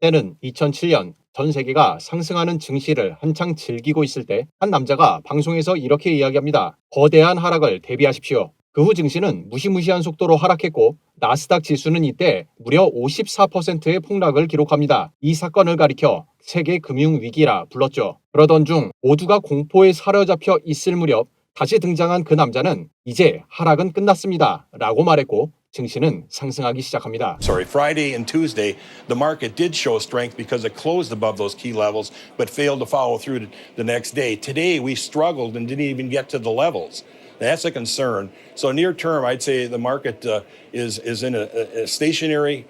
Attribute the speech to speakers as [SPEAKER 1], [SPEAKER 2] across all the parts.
[SPEAKER 1] 때는 2007년 전 세계가 상승하는 증시를 한창 즐기고 있을 때 한 남자가 방송에서 이렇게 이야기합니다. 거대한 하락을 대비하십시오. 그 후 증시는 무시무시한 속도로 하락했고 나스닥 지수는 이때 무려 54%의 폭락을 기록합니다. 이 사건을 가리켜 세계 금융 위기라 불렀죠. 그러던 중 모두가 공포에 사로잡혀 있을 무렵 다시 등장한 그 남자는 이제 하락은 끝났습니다. 라고 말했고 증시는 상승하기 시작합니다.
[SPEAKER 2] Friday and Tuesday, the market did show strength because it closed above those key levels, but failed to follow through the next day. Today, we struggled and didn't even get to the levels. That's a concern. So near term, I'd say the market is in a stationary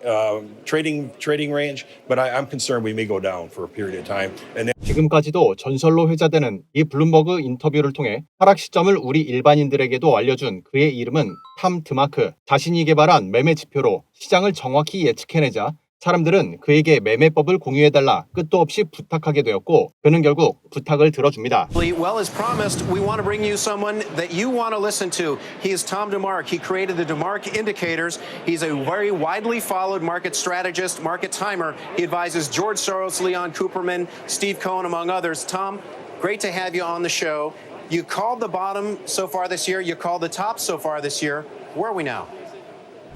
[SPEAKER 2] trading range, but I'm concerned we may go down for a period of time. And
[SPEAKER 1] 지금까지도 전설로 회자되는 이 블룸버그 인터뷰를 통해 하락 시점을 우리 일반인들에게도 알려준 그의 이름은 탐 드마크. 자신이 개발한 매매 지표로 시장을 정확히 예측해내자 사람들은 그에게 매매법을 공유해달라 끝도 없이 부탁하게 되었고 그는 결국 부탁을 들어줍니다.
[SPEAKER 3] Well, as promised, we want to bring you someone that you want to listen to. He is Tom DeMark. He created the DeMark Indicators. He's a very widely followed market strategist, market timer. He advises George Soros, Leon Cooperman, Steve Cohen, among others. Tom, great to have you on the show. You called the bottom so far this year. You called the top so far this year. Where are we now?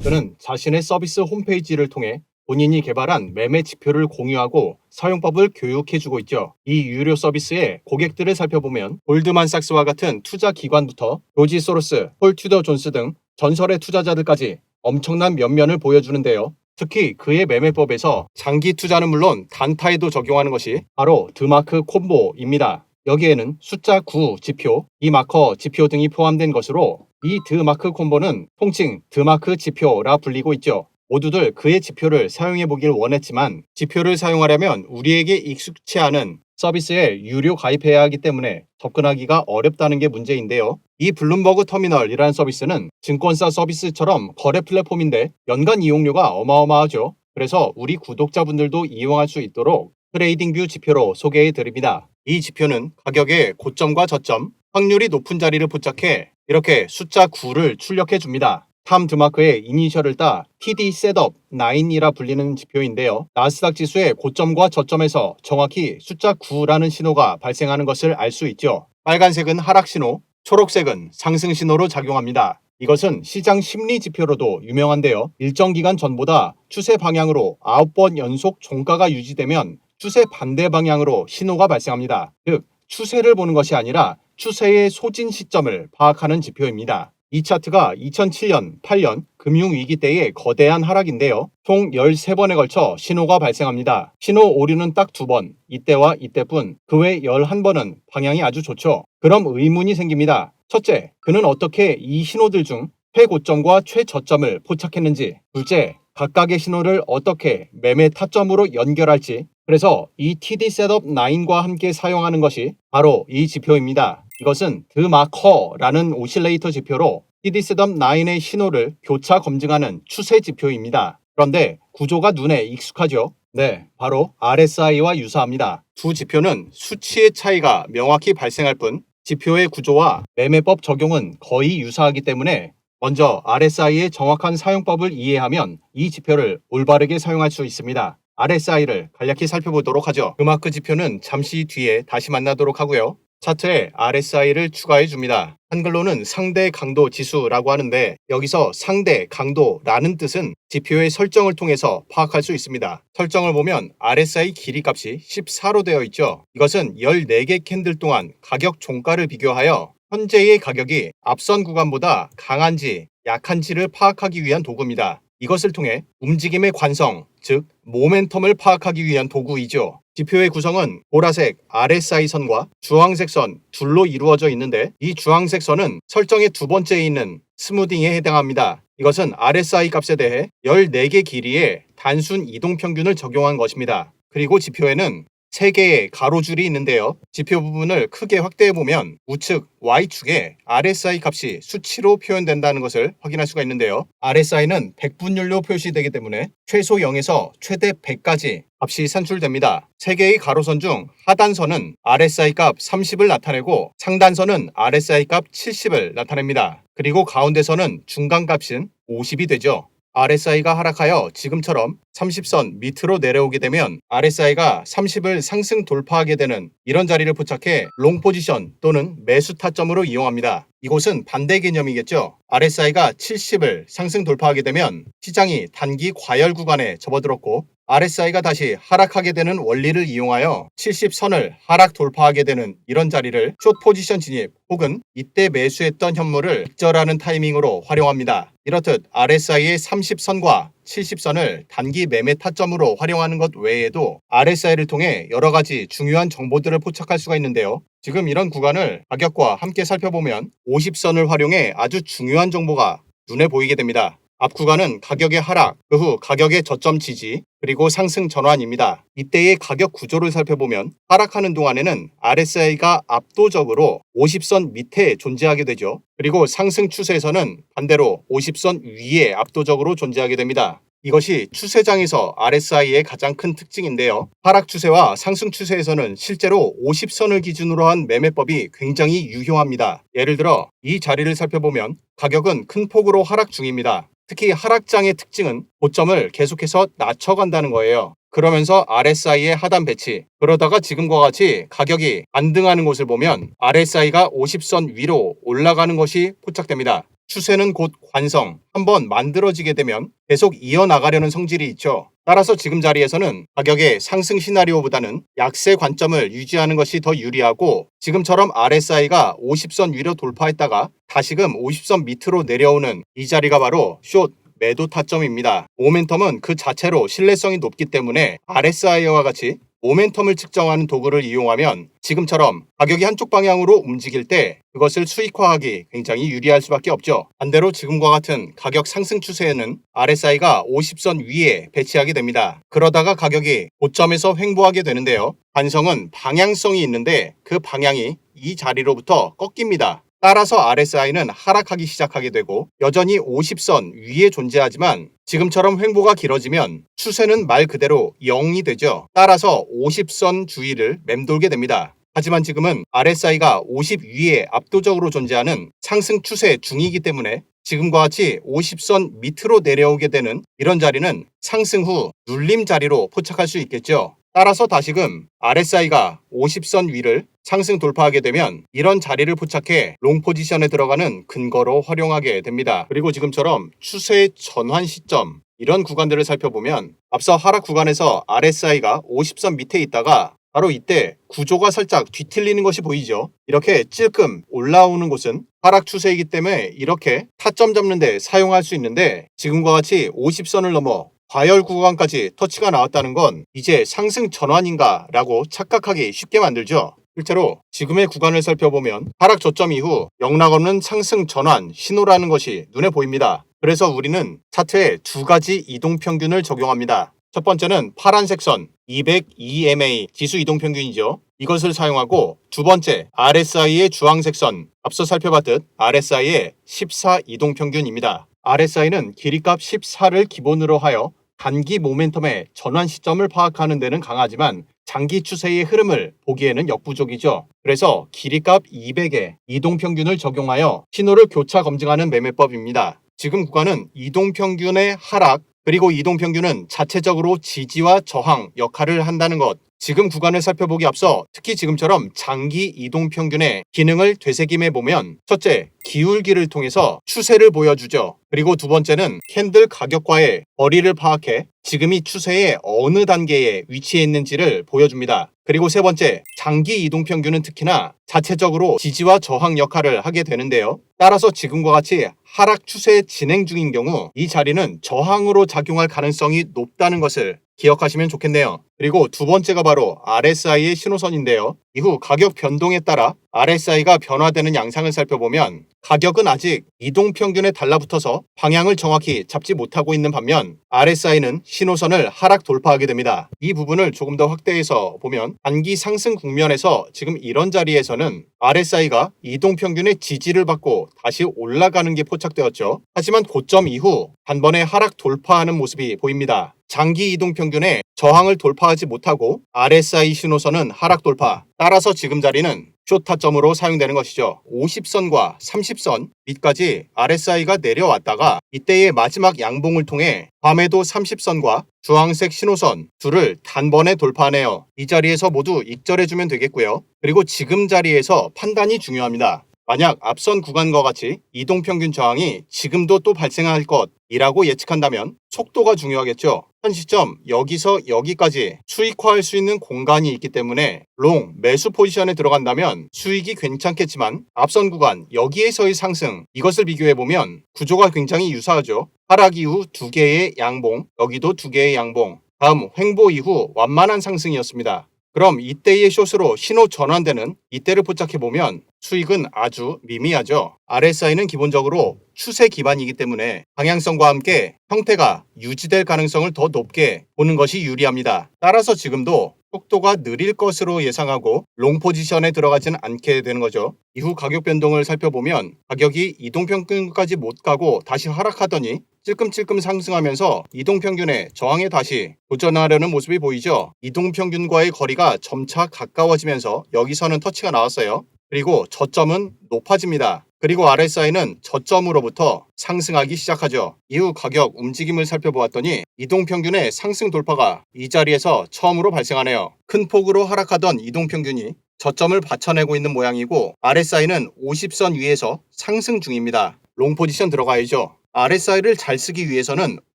[SPEAKER 1] 그는 자신의 서비스 홈페이지를 통해 본인이 개발한 매매 지표를 공유하고 사용법을 교육해주고 있죠. 이 유료 서비스에 고객들을 살펴보면 골드만삭스와 같은 투자 기관부터 조지 소로스, 폴 튜더 존스 등 전설의 투자자들까지 엄청난 면면을 보여주는데요. 특히 그의 매매법에서 장기 투자는 물론 단타에도 적용하는 것이 바로 드마크 콤보입니다. 여기에는 숫자 9 지표, 이 마커 지표 등이 포함된 것으로 이 드마크 콤보는 통칭 드마크 지표라 불리고 있죠. 모두들 그의 지표를 사용해 보길 원했지만 지표를 사용하려면 우리에게 익숙치 않은 서비스에 유료 가입해야 하기 때문에 접근하기가 어렵다는 게 문제인데요. 이 블룸버그 터미널이라는 서비스는 증권사 서비스처럼 거래 플랫폼인데 연간 이용료가 어마어마하죠. 그래서 우리 구독자분들도 이용할 수 있도록 트레이딩뷰 지표로 소개해 드립니다. 이 지표는 가격의 고점과 저점, 확률이 높은 자리를 포착해 이렇게 숫자 9를 출력해 줍니다. 탐 드마크의 이니셜을 따 TD 셋업 9이라 불리는 지표인데요. 나스닥 지수의 고점과 저점에서 정확히 숫자 9라는 신호가 발생하는 것을 알 수 있죠. 빨간색은 하락 신호, 초록색은 상승 신호로 작용합니다. 이것은 시장 심리 지표로도 유명한데요. 일정 기간 전보다 추세 방향으로 9번 연속 종가가 유지되면 추세 반대 방향으로 신호가 발생합니다. 즉, 추세를 보는 것이 아니라 추세의 소진 시점을 파악하는 지표입니다. 이 차트가 2007년, 8년 금융위기 때의 거대한 하락인데요. 총 13번에 걸쳐 신호가 발생합니다. 신호 오류는 딱 2번, 이때와 이때뿐, 그 외 11번은 방향이 아주 좋죠. 그럼 의문이 생깁니다. 첫째, 그는 어떻게 이 신호들 중 최고점과 최저점을 포착했는지, 둘째, 각각의 신호를 어떻게 매매 타점으로 연결할지, 그래서 이 TD 셋업 9과 함께 사용하는 것이 바로 이 지표입니다. 이것은 드마커라는 오실레이터 지표로 TD 셋업 9의 신호를 교차 검증하는 추세 지표입니다. 그런데 구조가 눈에 익숙하죠? 네, 바로 RSI와 유사합니다. 두 지표는 수치의 차이가 명확히 발생할 뿐 지표의 구조와 매매법 적용은 거의 유사하기 때문에 먼저 RSI의 정확한 사용법을 이해하면 이 지표를 올바르게 사용할 수 있습니다. RSI를 간략히 살펴보도록 하죠. 드마크 지표는 잠시 뒤에 다시 만나도록 하고요. 차트에 RSI를 추가해 줍니다. 한글로는 상대 강도 지수라고 하는데 여기서 상대 강도라는 뜻은 지표의 설정을 통해서 파악할 수 있습니다. 설정을 보면 RSI 길이 값이 14로 되어 있죠. 이것은 14개 캔들 동안 가격 종가를 비교하여 현재의 가격이 앞선 구간보다 강한지 약한지를 파악하기 위한 도구입니다. 이것을 통해 움직임의 관성, 즉 모멘텀을 파악하기 위한 도구이죠. 지표의 구성은 보라색 RSI 선과 주황색 선 둘로 이루어져 있는데 이 주황색 선은 설정의 두 번째에 있는 스무딩에 해당합니다. 이것은 RSI 값에 대해 14개 길이의 단순 이동 평균을 적용한 것입니다. 그리고 지표에는 3개의 가로줄이 있는데요. 지표 부분을 크게 확대해보면 우측 Y축에 RSI 값이 수치로 표현된다는 것을 확인할 수가 있는데요. RSI는 백분율로 표시되기 때문에 최소 0에서 최대 100까지 값이 산출됩니다. 3개의 가로선 중 하단선은 RSI 값 30을 나타내고 상단선은 RSI 값 70을 나타냅니다. 그리고 가운데선은 중간값인 50이 되죠. RSI가 하락하여 지금처럼 30선 밑으로 내려오게 되면 RSI가 30을 상승 돌파하게 되는 이런 자리를 포착해 롱 포지션 또는 매수 타점으로 이용합니다. 이곳은 반대 개념이겠죠. RSI가 70을 상승 돌파하게 되면 시장이 단기 과열 구간에 접어들었고 RSI가 다시 하락하게 되는 원리를 이용하여 70선을 하락 돌파하게 되는 이런 자리를 숏 포지션 진입 혹은 이때 매수했던 현물을 익절하는 타이밍으로 활용합니다. 이렇듯 RSI의 30선과 70선을 단기 매매 타점으로 활용하는 것 외에도 RSI를 통해 여러 가지 중요한 정보들을 포착할 수가 있는데요. 지금 이런 구간을 가격과 함께 살펴보면 50선을 활용해 아주 중요한 정보가 눈에 보이게 됩니다. 앞 구간은 가격의 하락, 그 후 가격의 저점 지지, 그리고 상승 전환입니다. 이때의 가격 구조를 살펴보면 하락하는 동안에는 RSI가 압도적으로 50선 밑에 존재하게 되죠. 그리고 상승 추세에서는 반대로 50선 위에 압도적으로 존재하게 됩니다. 이것이 추세장에서 RSI의 가장 큰 특징인데요. 하락 추세와 상승 추세에서는 실제로 50선을 기준으로 한 매매법이 굉장히 유효합니다. 예를 들어 이 자리를 살펴보면 가격은 큰 폭으로 하락 중입니다. 특히 하락장의 특징은 고점을 계속해서 낮춰간다는 거예요. 그러면서 RSI의 하단 배치, 그러다가 지금과 같이 가격이 안등하는 곳을 보면 RSI가 50선 위로 올라가는 것이 포착됩니다. 추세는 곧 관성, 한번 만들어지게 되면 계속 이어나가려는 성질이 있죠. 따라서 지금 자리에서는 가격의 상승 시나리오보다는 약세 관점을 유지하는 것이 더 유리하고 지금처럼 RSI가 50선 위로 돌파했다가 다시금 50선 밑으로 내려오는 이 자리가 바로 숏 매도 타점입니다. 모멘텀은 그 자체로 신뢰성이 높기 때문에 RSI와 같이 모멘텀을 측정하는 도구를 이용하면 지금처럼 가격이 한쪽 방향으로 움직일 때 그것을 수익화하기 굉장히 유리할 수밖에 없죠. 반대로 지금과 같은 가격 상승 추세에는 RSI가 50선 위에 배치하게 됩니다. 그러다가 가격이 고점에서 횡보하게 되는데요. 관성은 방향성이 있는데 그 방향이 이 자리로부터 꺾입니다. 따라서 RSI는 하락하기 시작하게 되고 여전히 50선 위에 존재하지만 지금처럼 횡보가 길어지면 추세는 말 그대로 0이 되죠. 따라서 50선 주위를 맴돌게 됩니다. 하지만 지금은 RSI가 50 위에 압도적으로 존재하는 상승 추세 중이기 때문에 지금과 같이 50선 밑으로 내려오게 되는 이런 자리는 상승 후 눌림 자리로 포착할 수 있겠죠. 따라서 다시금 RSI가 50선 위를 상승 돌파하게 되면 이런 자리를 포착해 롱 포지션에 들어가는 근거로 활용하게 됩니다. 그리고 지금처럼 추세의 전환 시점 이런 구간들을 살펴보면 앞서 하락 구간에서 RSI가 50선 밑에 있다가 바로 이때 구조가 살짝 뒤틀리는 것이 보이죠. 이렇게 찔끔 올라오는 곳은 하락 추세이기 때문에 이렇게 타점 잡는 데 사용할 수 있는데 지금과 같이 50선을 넘어 과열 구간까지 터치가 나왔다는 건 이제 상승 전환인가 라고 착각하기 쉽게 만들죠. 실제로 지금의 구간을 살펴보면 하락 저점 이후 영락없는 상승 전환 신호라는 것이 눈에 보입니다. 그래서 우리는 차트에 두 가지 이동평균을 적용합니다. 첫 번째는 파란색 선 202MA 지수 이동평균이죠. 이것을 사용하고 두 번째 RSI의 주황색 선 앞서 살펴봤듯 RSI의 14 이동평균입니다. RSI는 길이값 14를 기본으로 하여 단기 모멘텀의 전환 시점을 파악하는 데는 강하지만 장기 추세의 흐름을 보기에는 역부족이죠. 그래서 길이값 200의 이동평균을 적용하여 신호를 교차 검증하는 매매법입니다. 지금 구간은 이동평균의 하락 그리고 이동평균은 자체적으로 지지와 저항 역할을 한다는 것. 지금 구간을 살펴보기 앞서 특히 지금처럼 장기 이동평균의 기능을 되새김해 보면 첫째, 기울기를 통해서 추세를 보여주죠. 그리고 두 번째는 캔들 가격과의 거리를 파악해 지금이 추세의 어느 단계에 위치해 있는지를 보여줍니다. 그리고 세 번째, 장기 이동평균은 특히나 자체적으로 지지와 저항 역할을 하게 되는데요. 따라서 지금과 같이 하락 추세 진행 중인 경우 이 자리는 저항으로 작용할 가능성이 높다는 것을 기억하시면 좋겠네요. 그리고 두 번째가 바로 RSI의 신호선인데요. 이후 가격 변동에 따라 RSI가 변화되는 양상을 살펴보면 가격은 아직 이동평균에 달라붙어서 방향을 정확히 잡지 못하고 있는 반면 RSI는 신호선을 하락 돌파하게 됩니다. 이 부분을 조금 더 확대해서 보면 단기 상승 국면에서 지금 이런 자리에서는 RSI가 이동평균의 지지를 받고 다시 올라가는 게 포착되었죠. 하지만 고점 이후 단번에 하락 돌파하는 모습이 보입니다. 장기 이동평균의 저항을 돌파하지 못하고 RSI 신호선은 하락 돌파. 따라서 지금 자리는 숏 타점으로 사용되는 것이죠. 50선과 30선 밑까지 RSI가 내려왔다가 이때의 마지막 양봉을 통해 밤에도 30선과 주황색 신호선 둘을 단번에 돌파하네요. 이 자리에서 모두 익절해주면 되겠고요. 그리고 지금 자리에서 판단이 중요합니다. 만약 앞선 구간과 같이 이동평균 저항이 지금도 또 발생할 것이라고 예측한다면 속도가 중요하겠죠. 현 시점 여기서 여기까지 수익화할 수 있는 공간이 있기 때문에 롱 매수 포지션에 들어간다면 수익이 괜찮겠지만 앞선 구간 여기에서의 상승 이것을 비교해보면 구조가 굉장히 유사하죠. 하락 이후 2개의 양봉, 여기도 2개의 양봉, 다음 횡보 이후 완만한 상승이었습니다. 그럼 이때의 숏으로 신호 전환되는 이때를 포착해보면 수익은 아주 미미하죠. RSI는 기본적으로 추세 기반이기 때문에 방향성과 함께 형태가 유지될 가능성을 더 높게 보는 것이 유리합니다. 따라서 지금도 속도가 느릴 것으로 예상하고 롱 포지션에 들어가지는 않게 되는 거죠. 이후 가격 변동을 살펴보면 가격이 이동평균까지 못 가고 다시 하락하더니 찔끔찔끔 상승하면서 이동평균의 저항에 다시 도전하려는 모습이 보이죠. 이동평균과의 거리가 점차 가까워지면서 여기서는 터치가 나왔어요. 그리고 저점은 높아집니다. 그리고 RSI는 저점으로부터 상승하기 시작하죠. 이후 가격 움직임을 살펴보았더니 이동평균의 상승 돌파가 이 자리에서 처음으로 발생하네요. 큰 폭으로 하락하던 이동평균이 저점을 받쳐내고 있는 모양이고 RSI는 50선 위에서 상승 중입니다. 롱 포지션 들어가야죠. RSI를 잘 쓰기 위해서는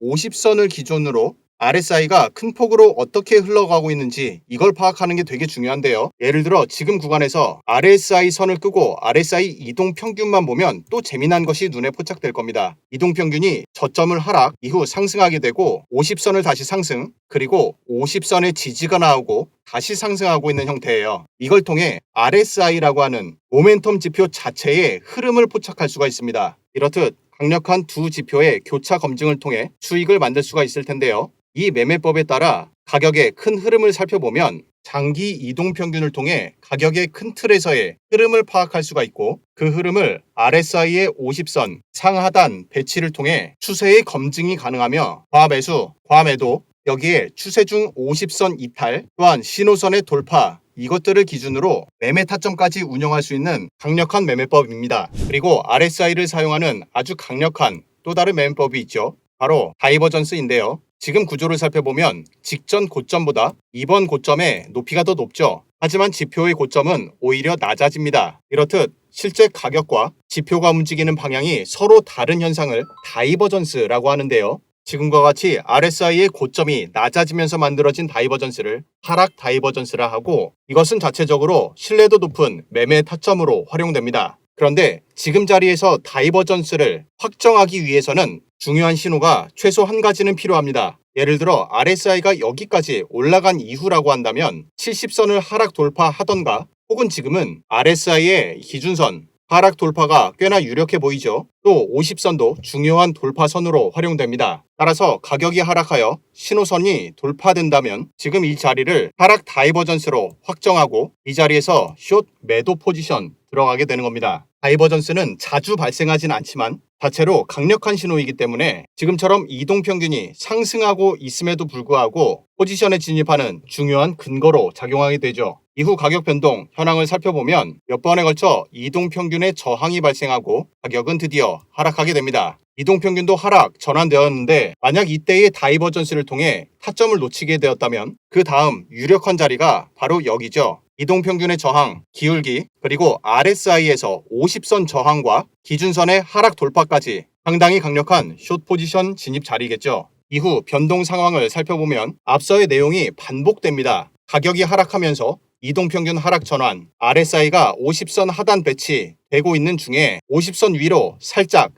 [SPEAKER 1] 50선을 기준으로 RSI가 큰 폭으로 어떻게 흘러가고 있는지 이걸 파악하는 게 되게 중요한데요. 예를 들어 지금 구간에서 RSI 선을 끄고 RSI 이동평균만 보면 또 재미난 것이 눈에 포착될 겁니다. 이동평균이 저점을 하락 이후 상승하게 되고 50선을 다시 상승 그리고 50선의 지지가 나오고 다시 상승하고 있는 형태예요. 이걸 통해 RSI라고 하는 모멘텀 지표 자체의 흐름을 포착할 수가 있습니다. 이렇듯 강력한 두 지표의 교차 검증을 통해 수익을 만들 수가 있을 텐데요. 이 매매법에 따라 가격의 큰 흐름을 살펴보면 장기 이동평균을 통해 가격의 큰 틀에서의 흐름을 파악할 수가 있고 그 흐름을 RSI의 50선 상하단 배치를 통해 추세의 검증이 가능하며 과매수, 과매도 여기에 추세 중 50선 이탈 또한 신호선의 돌파 이것들을 기준으로 매매 타점까지 운영할 수 있는 강력한 매매법입니다. 그리고 RSI를 사용하는 아주 강력한 또 다른 매매법이 있죠. 바로 다이버전스인데요. 지금 구조를 살펴보면 직전 고점보다 이번 고점의 높이가 더 높죠. 하지만 지표의 고점은 오히려 낮아집니다. 이렇듯 실제 가격과 지표가 움직이는 방향이 서로 다른 현상을 다이버전스라고 하는데요. 지금과 같이 RSI의 고점이 낮아지면서 만들어진 다이버전스를 하락 다이버전스라 하고 이것은 자체적으로 신뢰도 높은 매매 타점으로 활용됩니다. 그런데 지금 자리에서 다이버전스를 확정하기 위해서는 중요한 신호가 최소 한 가지는 필요합니다. 예를 들어 RSI가 여기까지 올라간 이후라고 한다면 70선을 하락 돌파하던가 혹은 지금은 RSI의 기준선 하락 돌파가 꽤나 유력해 보이죠. 또 50선도 중요한 돌파선으로 활용됩니다. 따라서 가격이 하락하여 신호선이 돌파된다면 지금 이 자리를 하락 다이버전스로 확정하고 이 자리에서 숏 매도 포지션 들어가게 되는 겁니다. 다이버전스는 자주 발생하진 않지만 자체로 강력한 신호이기 때문에 지금처럼 이동평균이 상승하고 있음에도 불구하고 포지션에 진입하는 중요한 근거로 작용하게 되죠. 이후 가격 변동 현황을 살펴보면 몇 번에 걸쳐 이동평균의 저항이 발생하고 가격은 드디어 하락하게 됩니다. 이동평균도 하락 전환되었는데 만약 이때의 다이버전스를 통해 타점을 놓치게 되었다면 그 다음 유력한 자리가 바로 여기죠. 이동평균의 저항, 기울기, 그리고 RSI에서 50선 저항과 기준선의 하락 돌파까지 상당히 강력한 숏 포지션 진입 자리겠죠. 이후 변동 상황을 살펴보면 앞서의 내용이 반복됩니다. 가격이 하락하면서 이동평균 하락 전환, RSI가 50선 하단 배치 되고 있는 중에 50선 위로 살짝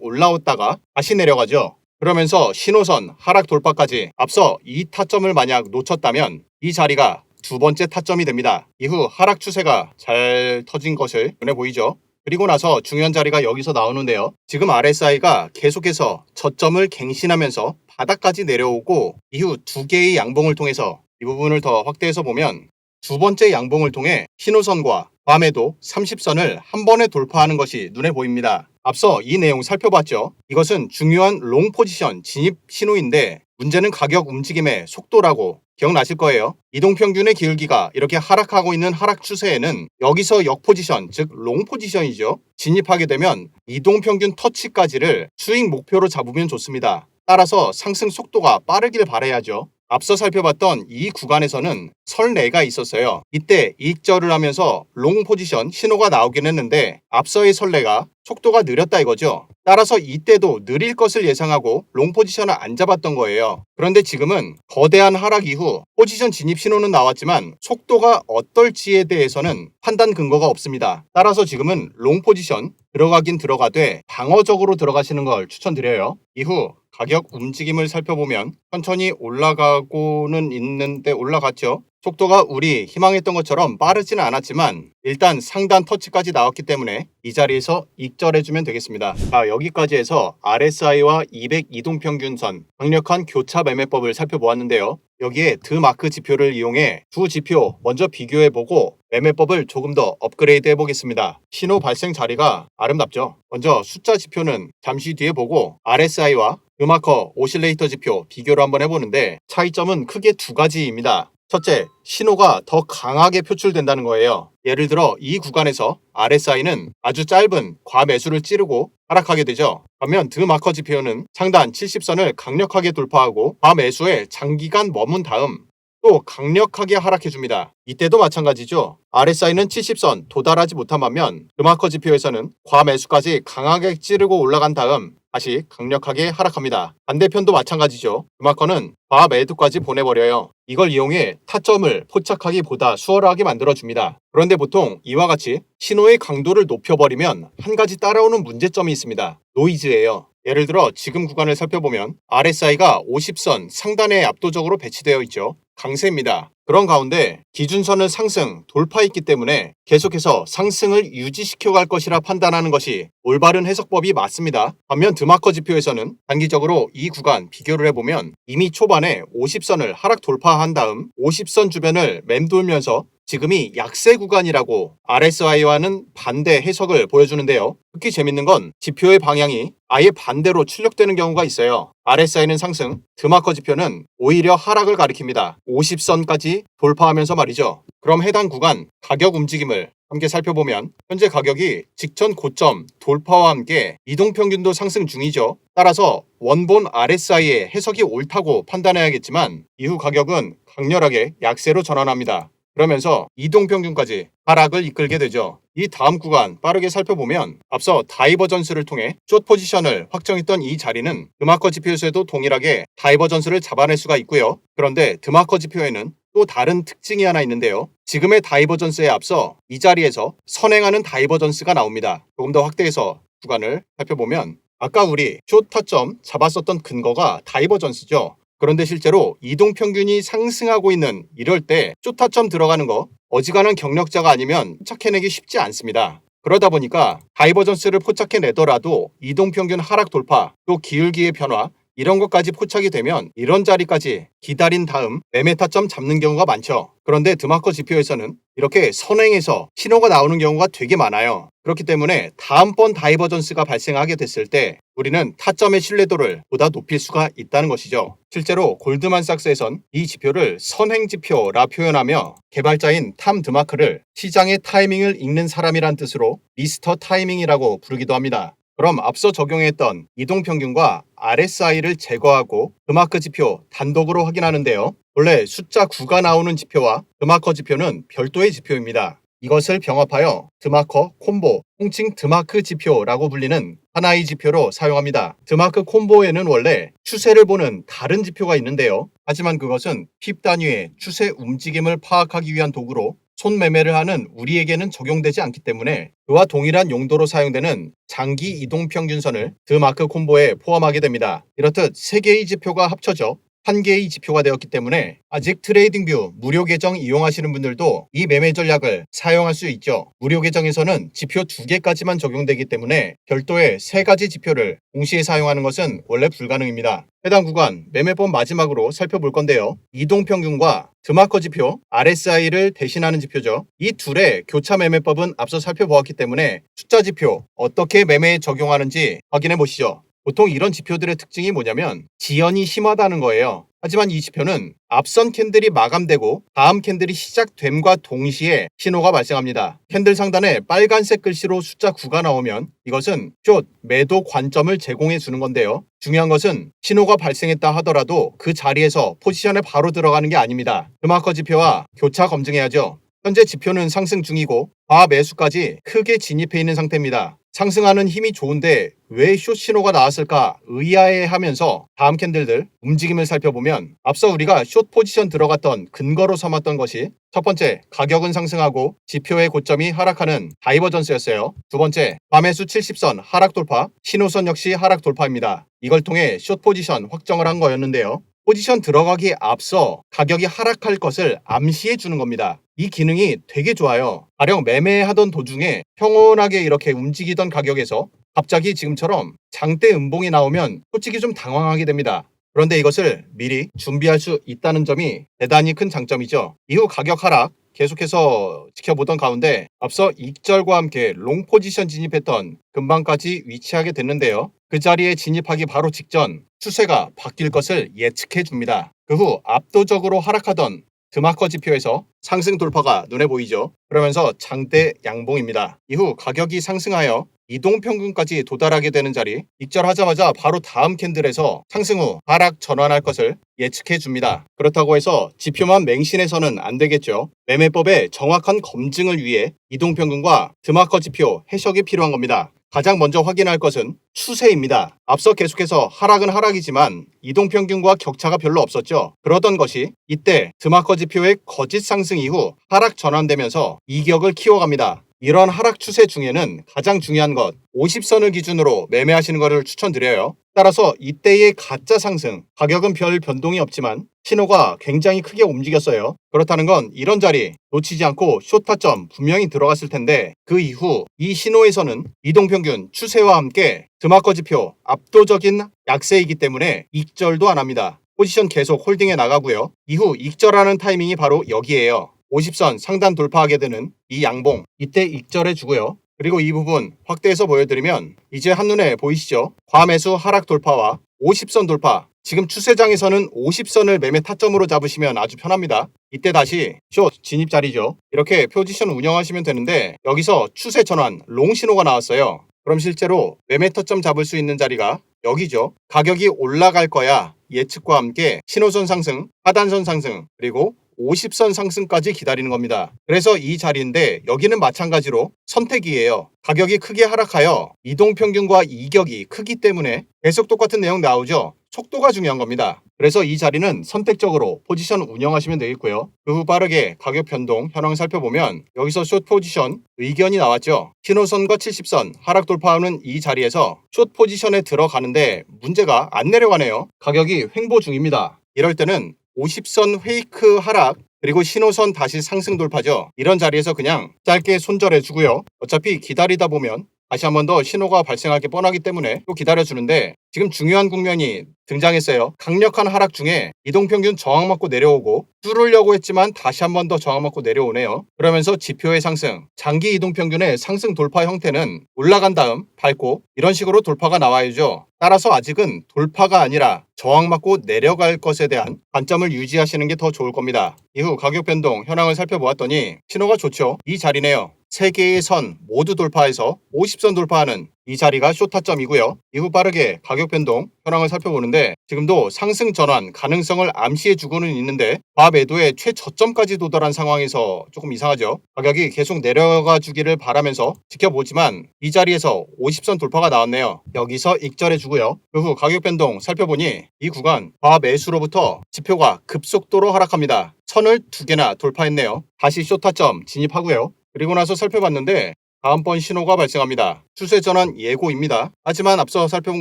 [SPEAKER 1] 올라왔다가 다시 내려가죠. 그러면서 신호선 하락 돌파까지 앞서 이 타점을 만약 놓쳤다면 이 자리가 두 번째 타점이 됩니다. 이후 하락 추세가 잘 터진 것을 눈에 보이죠. 그리고 나서 중요한 자리가 여기서 나오는데요. 지금 RSI가 계속해서 저점을 갱신하면서 바닥까지 내려오고 이후 두 개의 양봉을 통해서 이 부분을 더 확대해서 보면 두 번째 양봉을 통해 신호선과 과매도 30선을 한 번에 돌파하는 것이 눈에 보입니다. 앞서 이 내용 살펴봤죠. 이것은 중요한 롱 포지션 진입 신호인데 문제는 가격 움직임의 속도라고 기억나실 거예요. 이동평균의 기울기가 이렇게 하락하고 있는 하락 추세에는 여기서 역포지션, 즉 롱포지션이죠. 진입하게 되면 이동평균 터치까지를 수익 목표로 잡으면 좋습니다. 따라서 상승 속도가 빠르길 바라야죠. 앞서 살펴봤던 이 구간에서는 설레가 있었어요. 이때 이익절을 하면서 롱 포지션 신호가 나오긴 했는데 앞서의 설레가 속도가 느렸다 이거죠. 따라서 이때도 느릴 것을 예상하고 롱 포지션을 안 잡았던 거예요. 그런데 지금은 거대한 하락 이후 포지션 진입 신호는 나왔지만 속도가 어떨지에 대해서는 판단 근거가 없습니다. 따라서 지금은 롱 포지션 들어가긴 들어가되 방어적으로 들어가시는 걸 추천드려요. 이후 가격 움직임을 살펴보면 천천히 올라가고는 있는데 올라갔죠. 속도가 우리 희망했던 것처럼 빠르지는 않았지만 일단 상단 터치까지 나왔기 때문에 이 자리에서 익절해주면 되겠습니다. 자, 여기까지 해서 RSI와 200 이동평균선 강력한 교차 매매법을 살펴보았는데요. 여기에 드마크 지표를 이용해 두 지표 먼저 비교해보고 매매법을 조금 더 업그레이드 해보겠습니다. 신호 발생 자리가 아름답죠. 먼저 숫자 지표는 잠시 뒤에 보고 RSI와 드마커 오실레이터 지표 비교를 한번 해보는데 차이점은 크게 두 가지입니다. 첫째, 신호가 더 강하게 표출된다는 거예요. 예를 들어 이 구간에서 RSI는 아주 짧은 과매수를 찌르고 하락하게 되죠. 반면 드마커 지표는 상단 70선을 강력하게 돌파하고 과매수에 장기간 머문 다음 또 강력하게 하락해줍니다. 이때도 마찬가지죠. RSI는 70선 도달하지 못한 반면 드마커 지표에서는 과매수까지 강하게 찌르고 올라간 다음 다시 강력하게 하락합니다. 반대편도 마찬가지죠. 드마커는 과매도까지 보내버려요. 이걸 이용해 타점을 포착하기보다 수월하게 만들어줍니다. 그런데 보통 이와 같이 신호의 강도를 높여버리면 한 가지 따라오는 문제점이 있습니다. 노이즈예요. 예를 들어 지금 구간을 살펴보면 RSI가 50선 상단에 압도적으로 배치되어 있죠. 강세입니다. 그런 가운데 기준선을 상승, 돌파했기 때문에 계속해서 상승을 유지시켜 갈 것이라 판단하는 것이 올바른 해석법이 맞습니다. 반면 드마커 지표에서는 단기적으로 이 구간 비교를 해보면 이미 초반에 50선을 하락 돌파한 다음 50선 주변을 맴돌면서 지금이 약세 구간이라고 RSI와는 반대 해석을 보여주는데요. 특히 재밌는 건 지표의 방향이 아예 반대로 출력되는 경우가 있어요. RSI는 상승, 드마커 지표는 오히려 하락을 가리킵니다. 50선까지 돌파하면서 말이죠. 그럼 해당 구간 가격 움직임을 함께 살펴보면 현재 가격이 직전 고점 돌파와 함께 이동평균도 상승 중이죠. 따라서 원본 RSI의 해석이 옳다고 판단해야겠지만 이후 가격은 강렬하게 약세로 전환합니다. 그러면서 이동평균까지 하락을 이끌게 되죠. 이 다음 구간 빠르게 살펴보면 앞서 다이버전스를 통해 숏 포지션을 확정했던 이 자리는 드마커 지표에서도 동일하게 다이버전스를 잡아낼 수가 있고요. 그런데 드마커 지표에는 또 다른 특징이 하나 있는데요. 지금의 다이버전스에 앞서 이 자리에서 선행하는 다이버전스가 나옵니다. 조금 더 확대해서 구간을 살펴보면 아까 우리 숏 타점 잡았었던 근거가 다이버전스죠. 그런데 실제로 이동평균이 상승하고 있는 이럴 때 숏타점 들어가는 거 어지간한 경력자가 아니면 포착해내기 쉽지 않습니다. 그러다 보니까 다이버전스를 포착해내더라도 이동평균 하락 돌파 또 기울기의 변화 이런 것까지 포착이 되면 이런 자리까지 기다린 다음 매매 타점 잡는 경우가 많죠. 그런데 드마커 지표에서는 이렇게 선행해서 신호가 나오는 경우가 되게 많아요. 그렇기 때문에 다음번 다이버전스가 발생하게 됐을 때 우리는 타점의 신뢰도를 보다 높일 수가 있다는 것이죠. 실제로 골드만삭스에선 이 지표를 선행지표라 표현하며 개발자인 탐 드마크를 시장의 타이밍을 읽는 사람이란 뜻으로 미스터 타이밍이라고 부르기도 합니다. 그럼 앞서 적용했던 이동평균과 RSI를 제거하고 드마크 지표 단독으로 확인하는데요. 원래 숫자 9가 나오는 지표와 드마커 지표는 별도의 지표입니다. 이것을 병합하여 드마커 콤보, 통칭 드마크 지표라고 불리는 하나의 지표로 사용합니다. 드마크 콤보에는 원래 추세를 보는 다른 지표가 있는데요. 하지만 그것은 핍 단위의 추세 움직임을 파악하기 위한 도구로 손매매를 하는 우리에게는 적용되지 않기 때문에 그와 동일한 용도로 사용되는 장기 이동평균선을 드마크 콤보에 포함하게 됩니다. 이렇듯 3개의 지표가 합쳐져 한 개의 지표가 되었기 때문에 아직 트레이딩뷰 무료 계정 이용하시는 분들도 이 매매 전략을 사용할 수 있죠. 무료 계정에서는 지표 2개까지만 적용되기 때문에 별도의 3가지 지표를 동시에 사용하는 것은 원래 불가능입니다. 해당 구간 매매법 마지막으로 살펴볼 건데요. 이동평균과 드마커 지표, RSI를 대신하는 지표죠. 이 둘의 교차 매매법은 앞서 살펴보았기 때문에 숫자 지표 어떻게 매매에 적용하는지 확인해 보시죠. 보통 이런 지표들의 특징이 뭐냐면 지연이 심하다는 거예요. 하지만 이 지표는 앞선 캔들이 마감되고 다음 캔들이 시작됨과 동시에 신호가 발생합니다. 캔들 상단에 빨간색 글씨로 숫자 9가 나오면 이것은 숏 매도 관점을 제공해 주는 건데요. 중요한 것은 신호가 발생했다 하더라도 그 자리에서 포지션에 바로 들어가는 게 아닙니다. 드마커 지표와 교차 검증해야죠. 현재 지표는 상승 중이고 과매수까지 크게 진입해 있는 상태입니다. 상승하는 힘이 좋은데 왜 숏 신호가 나왔을까 의아해하면서 다음 캔들들 움직임을 살펴보면 앞서 우리가 숏 포지션 들어갔던 근거로 삼았던 것이 첫 번째, 가격은 상승하고 지표의 고점이 하락하는 다이버전스였어요. 두 번째, 과매수 70선 하락 돌파, 신호선 역시 하락 돌파입니다. 이걸 통해 숏 포지션 확정을 한 거였는데요. 포지션 들어가기에 앞서 가격이 하락할 것을 암시해 주는 겁니다. 이 기능이 되게 좋아요. 가령 매매하던 도중에 평온하게 이렇게 움직이던 가격에서 갑자기 지금처럼 장대 음봉이 나오면 솔직히 좀 당황하게 됩니다. 그런데 이것을 미리 준비할 수 있다는 점이 대단히 큰 장점이죠. 이후 가격 하락 계속해서 지켜보던 가운데 앞서 익절과 함께 롱 포지션 진입했던 근방까지 위치하게 됐는데요. 그 자리에 진입하기 바로 직전 추세가 바뀔 것을 예측해 줍니다. 그 후 압도적으로 하락하던 드마커 지표에서 상승 돌파가 눈에 보이죠. 그러면서 장대 양봉입니다. 이후 가격이 상승하여 이동평균까지 도달하게 되는 자리, 익절하자마자 바로 다음 캔들에서 상승 후 하락 전환할 것을 예측해 줍니다. 그렇다고 해서 지표만 맹신해서는 안 되겠죠. 매매법의 정확한 검증을 위해 이동평균과 드마커 지표 해석이 필요한 겁니다. 가장 먼저 확인할 것은 추세입니다. 앞서 계속해서 하락은 하락이지만 이동평균과 격차가 별로 없었죠. 그러던 것이 이때 드마커 지표의 거짓 상승 이후 하락 전환되면서 이격을 키워갑니다. 이런 하락 추세 중에는 가장 중요한 것 50선을 기준으로 매매하시는 것을 추천드려요. 따라서 이때의 가짜 상승, 가격은 별 변동이 없지만 신호가 굉장히 크게 움직였어요. 그렇다는 건 이런 자리 놓치지 않고 숏 타점 분명히 들어갔을 텐데 그 이후 이 신호에서는 이동평균 추세와 함께 드마커 지표 압도적인 약세이기 때문에 익절도 안 합니다. 포지션 계속 홀딩해 나가고요. 이후 익절하는 타이밍이 바로 여기에요. 50선 상단 돌파하게 되는 이 양봉, 이때 익절해 주고요. 그리고 이 부분 확대해서 보여드리면 이제 한눈에 보이시죠? 과매수 하락 돌파와 50선 돌파. 지금 추세장에서는 50선을 매매 타점으로 잡으시면 아주 편합니다. 이때 다시 숏 진입 자리죠. 이렇게 포지션 운영하시면 되는데 여기서 추세 전환 롱 신호가 나왔어요. 그럼 실제로 매매 타점 잡을 수 있는 자리가 여기죠. 가격이 올라갈 거야 예측과 함께 신호선 상승, 하단선 상승, 그리고 50선 상승까지 기다리는 겁니다. 그래서 이 자리인데 여기는 마찬가지로 선택이에요. 가격이 크게 하락하여 이동평균과 이격이 크기 때문에 계속 똑같은 내용 나오죠. 속도가 중요한 겁니다. 그래서 이 자리는 선택적으로 포지션 운영하시면 되겠고요. 그 후 빠르게 가격 변동 현황 살펴보면 여기서 숏 포지션 의견이 나왔죠. 신호선과 70선 하락 돌파하는 이 자리에서 숏 포지션에 들어가는데 문제가 안 내려가네요. 가격이 횡보 중입니다. 이럴 때는 50선 페이크 하락 그리고 신호선 다시 상승 돌파죠. 이런 자리에서 그냥 짧게 손절해 주고요. 어차피 기다리다 보면 다시 한 번 더 신호가 발생할 게 뻔하기 때문에 또 기다려주는데 지금 중요한 국면이 등장했어요. 강력한 하락 중에 이동평균 저항 맞고 내려오고 뚫으려고 했지만 다시 한 번 더 저항 맞고 내려오네요. 그러면서 지표의 상승, 장기 이동평균의 상승 돌파 형태는 올라간 다음 밟고 이런 식으로 돌파가 나와야죠. 따라서 아직은 돌파가 아니라 저항 맞고 내려갈 것에 대한 관점을 유지하시는 게 더 좋을 겁니다. 이후 가격 변동 현황을 살펴보았더니 신호가 좋죠. 이 자리네요. 3개의 선 모두 돌파해서 50선 돌파하는 이 자리가 숏 타점이고요. 이후 빠르게 가격 변동 현황을 살펴보는데 지금도 상승 전환 가능성을 암시해주고는 있는데 과매도의 최저점까지 도달한 상황에서 조금 이상하죠. 가격이 계속 내려가 주기를 바라면서 지켜보지만 이 자리에서 50선 돌파가 나왔네요. 여기서 익절해주고요. 그 후 가격 변동 살펴보니 이 구간 과매수로부터 지표가 급속도로 하락합니다. 선을 2개나 돌파했네요. 다시 숏 타점 진입하고요. 그리고 나서 살펴봤는데 다음번 신호가 발생합니다. 추세 전환 예고입니다. 하지만 앞서 살펴본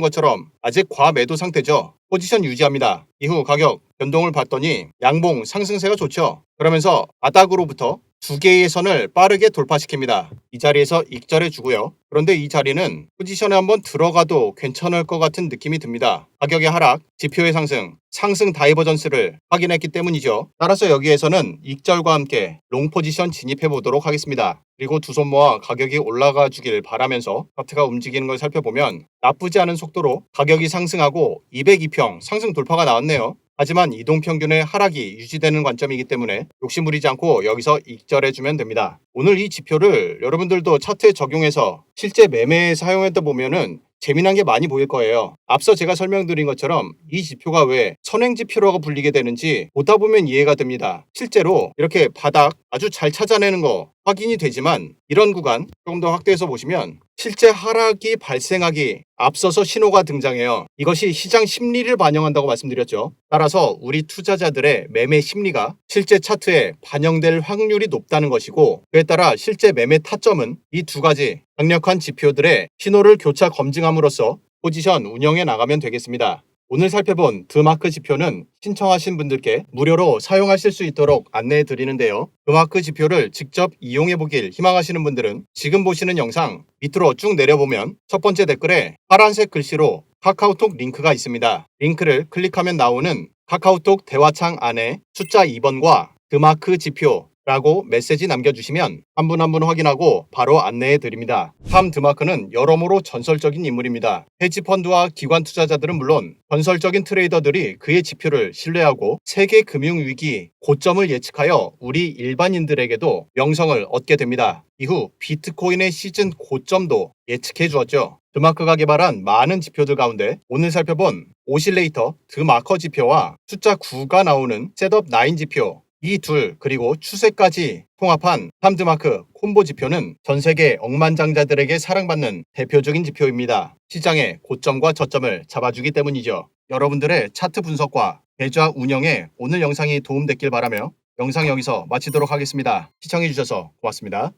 [SPEAKER 1] 것처럼 아직 과매도 상태죠. 포지션 유지합니다. 이후 가격 변동을 봤더니 양봉 상승세가 좋죠. 그러면서 바닥으로부터 두 개의 선을 빠르게 돌파시킵니다. 이 자리에서 익절해 주고요. 그런데 이 자리는 포지션에 한번 들어가도 괜찮을 것 같은 느낌이 듭니다. 가격의 하락, 지표의 상승, 상승 다이버전스를 확인했기 때문이죠. 따라서 여기에서는 익절과 함께 롱 포지션 진입해 보도록 하겠습니다. 그리고 두 손 모아 가격이 올라가 주길 바라면서 차트가 움직이는 걸 살펴보면 나쁘지 않은 속도로 가격이 상승하고 202평 상승 돌파가 나왔네요. 하지만 이동평균의 하락이 유지되는 관점이기 때문에 욕심부리지 않고 여기서 익절해주면 됩니다. 오늘 이 지표를 여러분들도 차트에 적용해서 실제 매매에 사용했다 보면은 재미난 게 많이 보일 거예요. 앞서 제가 설명드린 것처럼 이 지표가 왜 선행지표라고 불리게 되는지 보다 보면 이해가 됩니다. 실제로 이렇게 바닥 아주 잘 찾아내는 거 확인이 되지만 이런 구간 조금 더 확대해서 보시면 실제 하락이 발생하기 앞서서 신호가 등장해요. 이것이 시장 심리를 반영한다고 말씀드렸죠. 따라서 우리 투자자들의 매매 심리가 실제 차트에 반영될 확률이 높다는 것이고, 그에 따라 실제 매매 타점은 이 두 가지 강력한 지표들의 신호를 교차 검증함으로써 포지션 운영해 나가면 되겠습니다. 오늘 살펴본 드마크 지표는 신청하신 분들께 무료로 사용하실 수 있도록 안내해 드리는데요. 드마크 지표를 직접 이용해 보길 희망하시는 분들은 지금 보시는 영상 밑으로 쭉 내려보면 첫 번째 댓글에 파란색 글씨로 카카오톡 링크가 있습니다. 링크를 클릭하면 나오는 카카오톡 대화창 안에 숫자 2번과 드마크 지표 라고 메시지 남겨주시면 한 분 한 분 확인하고 바로 안내해 드립니다. 탐 드마크는 여러모로 전설적인 인물입니다. 헤지펀드와 기관 투자자들은 물론 전설적인 트레이더들이 그의 지표를 신뢰하고 세계 금융위기 고점을 예측하여 우리 일반인들에게도 명성을 얻게 됩니다. 이후 비트코인의 시즌 고점도 예측해 주었죠. 드마크가 개발한 많은 지표들 가운데 오늘 살펴본 오실레이터 드마커 지표와 숫자 9가 나오는 셋업 9 지표, 이 둘 그리고 추세까지 통합한 탐드마크 콤보 지표는 전 세계 억만장자들에게 사랑받는 대표적인 지표입니다. 시장의 고점과 저점을 잡아주기 때문이죠. 여러분들의 차트 분석과 계좌 운영에 오늘 영상이 도움됐길 바라며 영상 여기서 마치도록 하겠습니다. 시청해주셔서 고맙습니다.